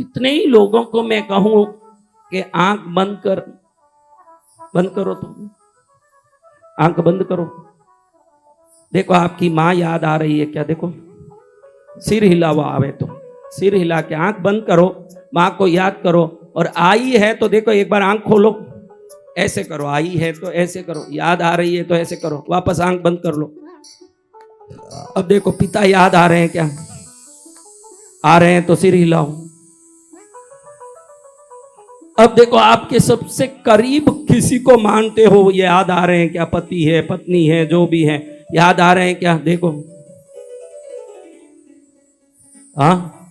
कितने ही लोगों को मैं कहूं कि आंख बंद करो, तुम आंख बंद करो, देखो आपकी मां याद आ रही है क्या? देखो सिर हिला हुआ आवे तो सिर हिला के आंख बंद करो, मां को याद करो। और आई है तो देखो एक बार आंख खोलो, ऐसे करो, आई है तो ऐसे करो, याद आ रही है तो ऐसे करो, वापस आंख बंद कर लो। अब देखो पिता याद आ रहे हैं क्या? आ रहे हैं तो सिर हिलाओ। अब देखो आपके सबसे करीब किसी को मानते हो, ये याद आ रहे हैं क्या? पति है, पत्नी है, जो भी है, याद आ रहे हैं क्या? देखो हाँ,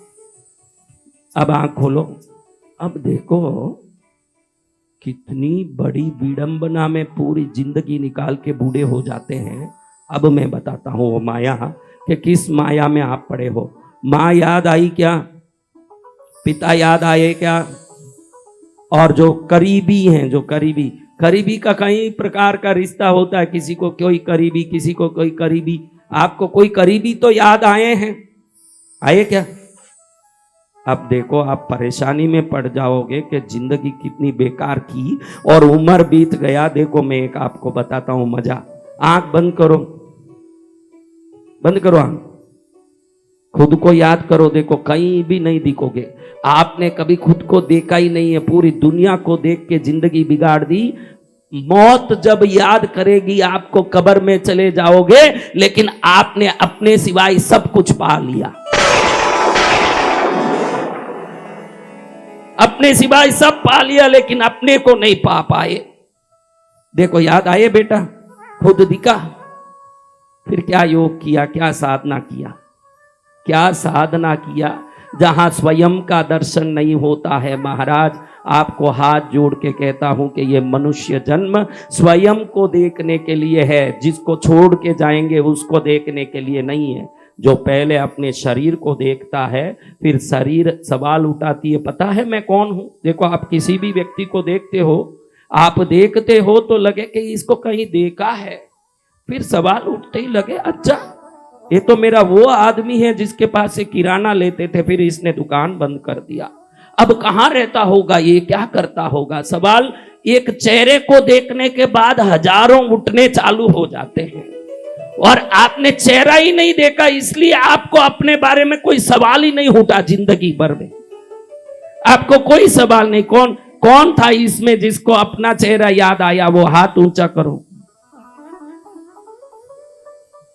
अब आंख खोलो। अब देखो कितनी बड़ी विडंबना में पूरी जिंदगी निकाल के बूढ़े हो जाते हैं। अब मैं बताता हूं वो माया कि किस माया में आप पड़े हो। मां याद आई क्या? पिता याद आए क्या? और जो करीबी हैं, जो करीबी का कई प्रकार का रिश्ता होता है, किसी को कोई करीबी, किसी को कोई करीबी। आपको कोई करीबी तो याद आए हैं? आए क्या? अब देखो आप परेशानी में पड़ जाओगे कि जिंदगी कितनी बेकार की और उम्र बीत गया। देखो मैं एक आपको बताता हूं मजा। आंख बंद करो, बंद करो आंख, खुद को याद करो। देखो कहीं भी नहीं दिखोगे। आपने कभी खुद को देखा ही नहीं है, पूरी दुनिया को देख के जिंदगी बिगाड़ दी। मौत जब याद करेगी आपको, कब्र में चले जाओगे, लेकिन आपने अपने सिवाय सब कुछ पा लिया। अपने सिवाय सब पा लिया, लेकिन अपने को नहीं पा पाए। देखो याद आए बेटा, खुद दिखा, फिर क्या योग किया, क्या साधना किया, क्या साधना किया। जहां स्वयं का दर्शन नहीं होता है, महाराज आपको हाथ जोड़ के कहता हूं कि ये मनुष्य जन्म स्वयं को देखने के लिए है। जिसको छोड़ के जाएंगे उसको देखने के लिए नहीं है। जो पहले अपने शरीर को देखता है, फिर शरीर सवाल उठाती है, पता है मैं कौन हूं? देखो आप किसी भी व्यक्ति को देखते हो, आप देखते हो तो लगे कि इसको कहीं देखा है, फिर सवाल उठते ही लगे अच्छा ये तो मेरा वो आदमी है जिसके पास से किराना लेते थे, फिर इसने दुकान बंद कर दिया। अब कहां रहता होगा ये, क्या करता होगा? सवाल एक चेहरे को देखने के बाद हजारों उठने चालू हो जाते हैं। और आपने चेहरा ही नहीं देखा, इसलिए आपको अपने बारे में कोई सवाल ही नहीं उठा। जिंदगी भर में आपको कोई सवाल नहीं। कौन था इसमें जिसको अपना चेहरा याद आया? वो हाथ ऊंचा करो।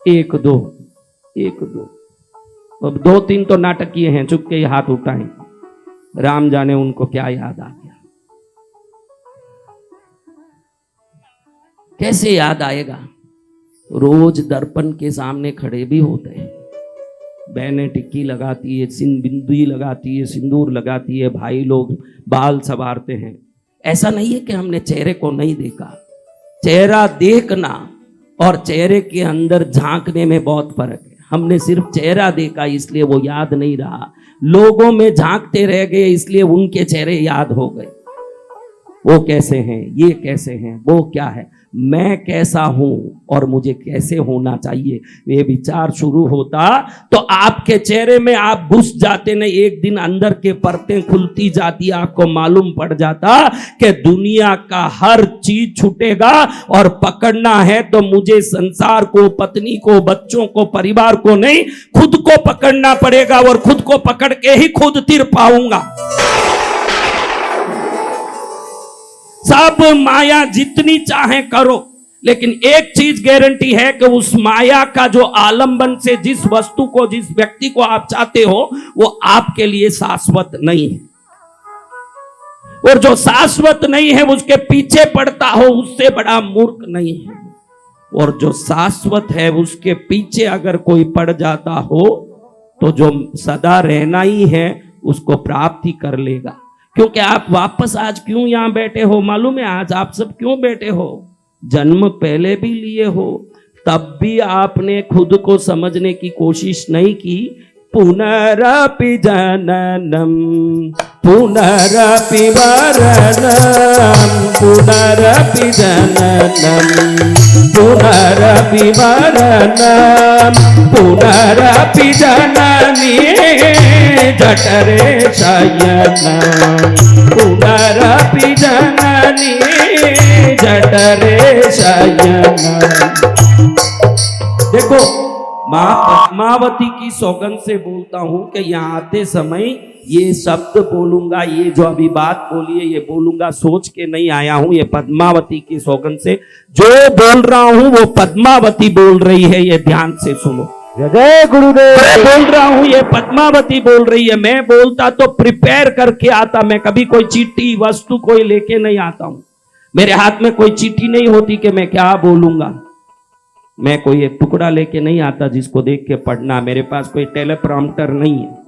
एक दो, अब दो तीन तो नाटकीय हैं, चुप के हाथ उठाएं। राम जाने उनको क्या याद आ गया। कैसे याद आएगा? रोज दर्पण के सामने खड़े भी होते हैं, बहनें टिक्की लगाती है, बिंदी लगाती है, सिंदूर लगाती है, भाई लोग बाल संवारते हैं। ऐसा नहीं है कि हमने चेहरे को नहीं देखा। चेहरा देखना और चेहरे के अंदर झांकने में बहुत फर्क है। हमने सिर्फ चेहरा देखा इसलिए वो याद नहीं रहा, लोगों में झांकते रह गए इसलिए उनके चेहरे याद हो गए। वो कैसे हैं, ये कैसे हैं, वो क्या है, मैं कैसा हूं और मुझे कैसे होना चाहिए, ये विचार शुरू होता तो आपके चेहरे में आप घुस जाते नहीं। एक दिन अंदर के परतें खुलती जाती, आपको मालूम पड़ जाता कि दुनिया का हर चीज छूटेगा और पकड़ना है तो मुझे संसार को, पत्नी को, बच्चों को, परिवार को नहीं, खुद को पकड़ना पड़ेगा और खुद को पकड़ के ही खुद तिर पाऊंगा। सब माया जितनी चाहे करो, लेकिन एक चीज गारंटी है कि उस माया का जो आलंबन से जिस वस्तु को, जिस व्यक्ति को आप चाहते हो, वो आपके लिए शाश्वत नहीं है। और जो शाश्वत नहीं है उसके पीछे पड़ता हो उससे बड़ा मूर्ख नहीं है। और जो शाश्वत है उसके पीछे अगर कोई पड़ जाता हो तो जो सदा रहना ही है उसको प्राप्ति कर लेगा। क्योंकि आप वापस आज क्यों यहां बैठे हो मालूम है? आज आप सब क्यों बैठे हो? जन्म पहले भी लिए हो, तब भी आपने खुद को समझने की कोशिश नहीं की, पुनरपि जननम पुनरपि मरणम पुनरपि जननम पुनरपि मरणम पुनरपि जननी जठरे शयनम पुनरपि जननी जठरे शयनम। देखो मां पद्मावती की सौगंध से बोलता हूं कि यहाँ आते समय ये शब्द बोलूंगा, ये जो अभी बात बोली है ये बोलूंगा, सोच के नहीं आया हूं। ये पद्मावती की सौगंध से जो बोल रहा हूं वो पद्मावती बोल रही है, ये ध्यान से सुनो। जय गुरुदेव। मैं बोल रहा हूं ये पद्मावती बोल रही है। मैं बोलता तो प्रिपेयर करके आता, मैं कभी कोई चिट्ठी वस्तु कोई लेके नहीं आता हूं। मेरे हाथ में कोई चिट्ठी नहीं होती कि मैं क्या बोलूंगा। मैं कोई एक टुकड़ा लेके नहीं आता जिसको देख के पढ़ना। मेरे पास कोई टेलीप्रॉम्प्टर नहीं है।